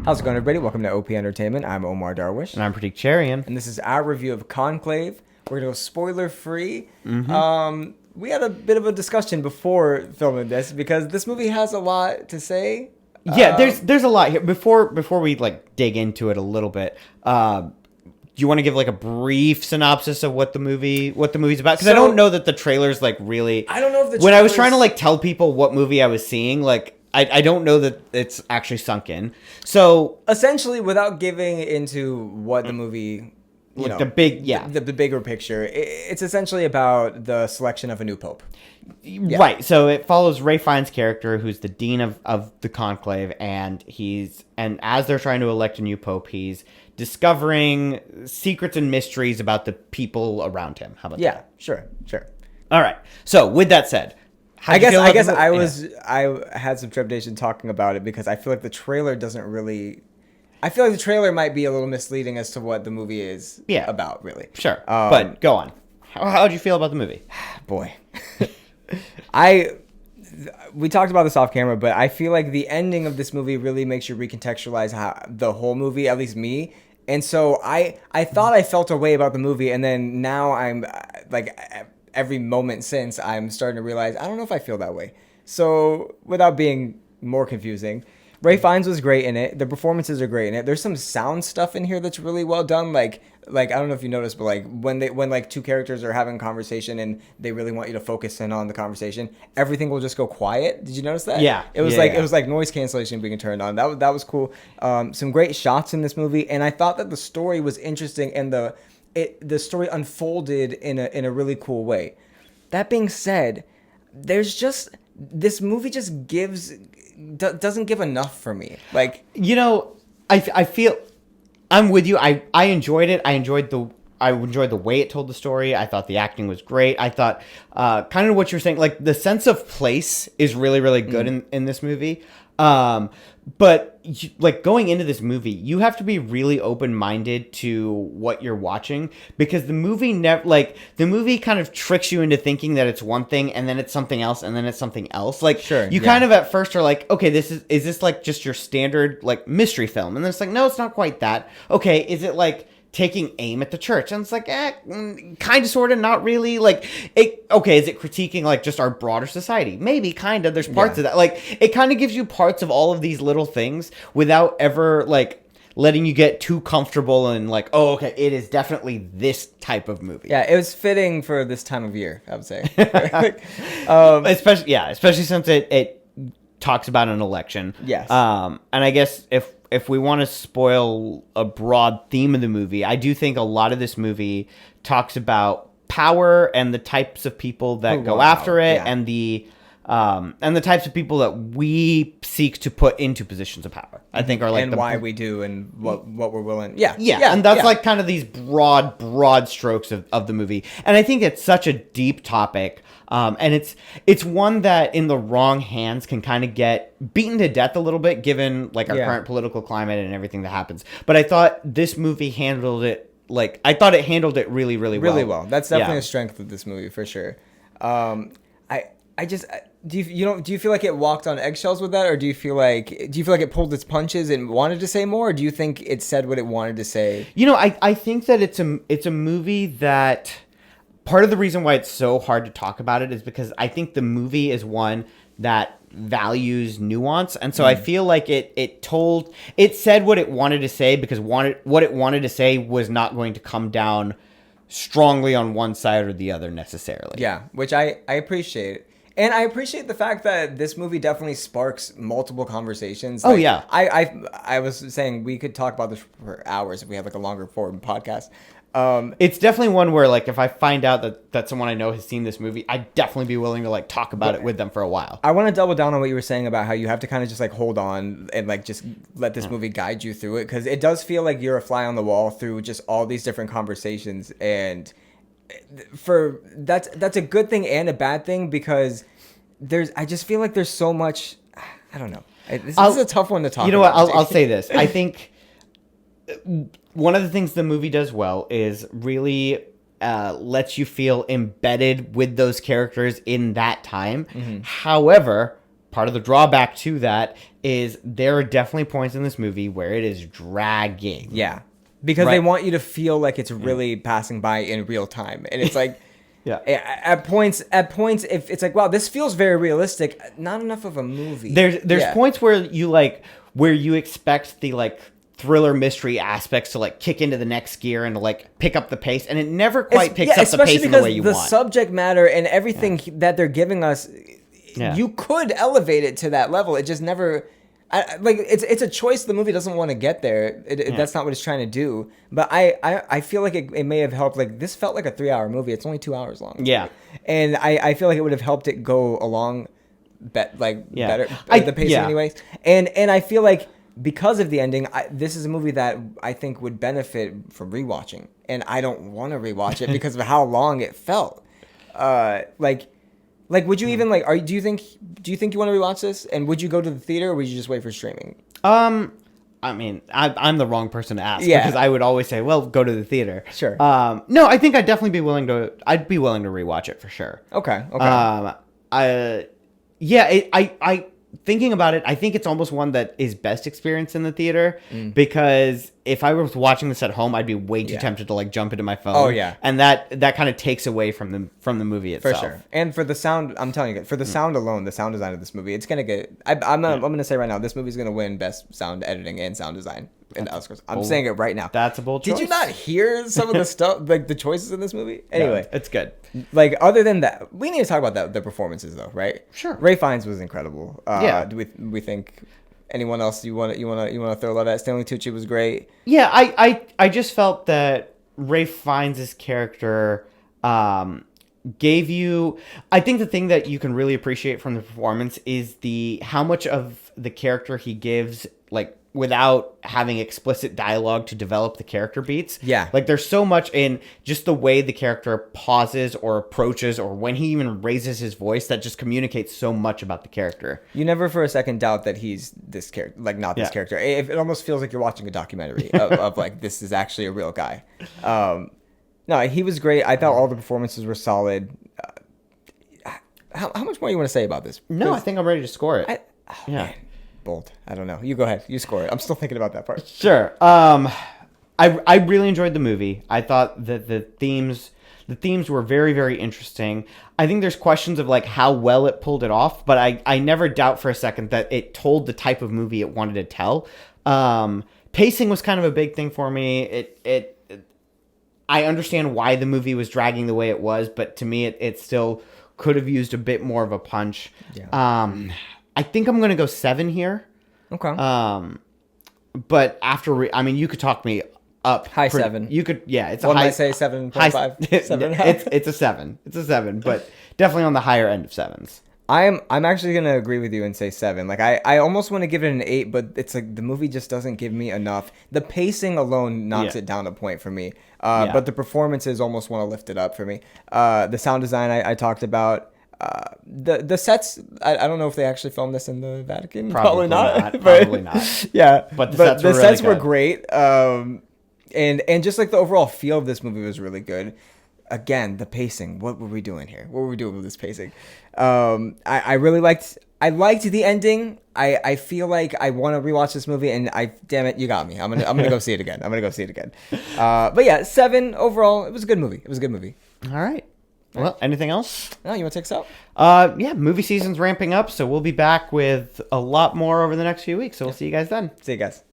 How's it going, everybody? Welcome to OP Entertainment. I'm Omar Darwish. And I'm Pratik Cherian. And this is our review of Conclave. We're going to go spoiler-free. We had a bit of a discussion before filming this because this movie has a lot to say. Yeah, there's a lot here. Before we dig into it a little bit, do you want to give a brief synopsis of what the movie's about? Because I don't know that the trailer's really. I don't know if the when I was trying to tell people what movie I was seeing, I don't know that it's actually sunk in. So essentially, without giving into what the movie, the bigger picture, it's essentially about the selection of a new pope. Yeah. Right. So it follows Ray Fiennes' character, who's the dean of the Conclave, and as they're trying to elect a new pope, he's discovering secrets and mysteries about the people around him. How about that? Yeah, sure. All right. So with that said, I had some trepidation talking about it because I feel like the trailer doesn't really. I feel like the trailer might be a little misleading as to what the movie is about, really. Sure, but go on. How did you feel about the movie? Boy, we talked about this off camera, but I feel like the ending of this movie really makes you recontextualize the whole movie, at least me. And so I thought I felt a way about the movie, and then now I'm every moment since, I'm starting to realize I don't know if I feel that way. So without being more confusing, Ray Fiennes was great in it. The performances are great in it. There's some sound stuff in here that's really well done. Like I don't know if you noticed, but when two characters are having a conversation and they really want you to focus in on the conversation, everything will just go quiet. Did you notice that? Yeah. It was it was like noise cancellation being turned on. That was cool. Some great shots in this movie, and I thought that the story was interesting and the story unfolded in a really cool way. That being said, this movie just doesn't give enough for me. I feel I'm with you. I enjoyed it. I enjoyed the way it told the story. I thought the acting was great. I thought kind of what you're saying, the sense of place is really, really good in this movie. But going into this movie, you have to be really open-minded to what you're watching, because the movie the movie kind of tricks you into thinking that it's one thing and then it's something else and then it's something else. Kind of at first are okay, is this just your standard mystery film? And then it's no, it's not quite that. Okay, is it taking aim at the church? And it's kind of, sort of, not really. Is it critiquing just our broader society? Maybe, kind of. There's parts of that. It kind of gives you parts of all of these little things without ever letting you get too comfortable and it is definitely this type of movie. Yeah, it was fitting for this time of year, I would say. Especially since it talks about an election. Yes. And I guess if we want to spoil a broad theme of the movie, I do think a lot of this movie talks about power and the types of people that go after it, and the types of people that we seek to put into positions of power. I think are why we do and what we're willing. Yeah, and that's kind of these broad strokes of the movie. And I think it's such a deep topic. And it's one that in the wrong hands can kind of get beaten to death a little bit, given our current political climate and everything that happens. But I thought this movie handled it really, really well. Really well. That's definitely a strength of this movie for sure. Do you feel like it walked on eggshells with that, or do you feel like it pulled its punches and wanted to say more, or do you think it said what it wanted to say? I think that it's a movie that. Part of the reason why it's so hard to talk about it is because I think the movie is one that values nuance. And so I feel like it said what it wanted to say, because what it wanted to say was not going to come down strongly on one side or the other necessarily. Yeah, which I appreciate. And I appreciate the fact that this movie definitely sparks multiple conversations. Yeah. I was saying we could talk about this for hours if we had a longer form podcast. It's definitely one where if I find out that someone I know has seen this movie, I'd definitely be willing to talk about it with them for a while. I want to double down on what you were saying about how you have to kind of just hold on and just let this movie guide you through it, because it does feel like you're a fly on the wall through just all these different conversations, and that's a good thing and a bad thing, because I just feel like there's so much. I don't know. This is a tough one to talk about. You know what? I'll say this. I think one of the things the movie does well is really lets you feel embedded with those characters in that time. However, part of the drawback to that is there are definitely points in this movie where it is dragging. Yeah. Because Right. they want you to feel like it's really passing by in real time. And it's like, Yeah. at points, if it's like, wow, this feels very realistic, not enough of a movie. There's Yeah. points where you expect the like thriller mystery aspects to like kick into the next gear and to like pick up the pace, and it never quite picks up the pace in the way you the want. subject matter and everything that they're giving us, Yeah. you could elevate it to that level. It just never, it's a choice the movie doesn't want to get there. That's not what it's trying to do. But I feel like it may have helped. Like, this felt like a 3-hour movie. It's only 2 hours long. Yeah. And I feel like it would have helped it go along better, the pacing Yeah. anyways. And I feel like because of the ending, this is a movie that I think would benefit from rewatching. And I don't want to rewatch it because of how long it felt. Like, would you even do you think you want to rewatch this? And would you go to the theater, or would you just wait for streaming? I mean, I'm the wrong person to ask, Yeah. because I would always say, well, go to the theater. Sure. No, I think I'd definitely be willing to. I'd be willing to rewatch it for sure. Okay. I thinking about it, I think it's almost one that is best experienced in the theater, because if I was watching this at home, I'd be way too tempted to like jump into my phone. Oh, yeah. And that kind of takes away from the movie For itself. sure. And for the sound, I'm telling you, for the sound alone, the sound design of this movie, it's gonna get. I'm gonna say right now, this movie's gonna win best sound editing and sound design in the Oscars. I'm saying it right now. That's a bold choice. Did you not hear some of the stuff, like the choices in this movie? Anyway, Yeah, it's good. like, other than that, we need to talk about the performances though, right? Sure. Ray Fiennes was incredible. Yeah. Do we think anyone else you want to throw love at? Stanley Tucci was great. Yeah, I just felt that Ray Fiennes' character gave you. I think the thing that you can really appreciate from the performance is how much of the character he gives, like, without having explicit dialogue to develop the character beats. Yeah. Like, there's so much in just the way the character pauses or approaches, or when he even raises his voice, that just communicates so much about the character. You never for a second doubt that he's this character, like, not this character. It almost feels like you're watching a documentary of like, this is actually a real guy. No, he was great. I thought all the performances were solid. How much more you want to say about this? No, I think I'm ready to score it. Man, bold. I don't know. You go ahead. You score it. I'm still thinking about that part. Sure. I really enjoyed the movie. I thought that the themes were very, very interesting. I think there's questions of like how well it pulled it off, but I never doubt for a second that it told the type of movie it wanted to tell. Pacing was kind of a big thing for me. I understand why the movie was dragging the way it was, but to me, it still could have used a bit more of a punch. Yeah. I think I'm gonna go 7 here. Okay. But after, I mean, you could talk me up. High 7. You could, yeah. It's What a high. did I say? 7.5. 7. It's a 7. It's a 7, but definitely on the higher end of 7s. I'm actually gonna agree with you and say 7. Like, I almost want to give it an 8, but it's like the movie just doesn't give me enough. The pacing alone knocks it down a point for me. But the performances almost want to lift it up for me. The sound design I talked about. The sets, I don't know if they actually filmed this in the Vatican. Probably not. But, Probably not. Yeah, But the sets were really good. great. And just like the overall feel of this movie was really good. Again, the pacing. What were we doing here? What were we doing with this pacing? I really liked. I liked the ending. I feel like I want to rewatch this movie, and damn it, you got me. I'm gonna go see it again. But yeah, 7 overall. It was a good movie. All right. Well, anything else? No, you want to take us out? Yeah, movie season's ramping up, so we'll be back with a lot more over the next few weeks. So we'll see you guys then. See you guys.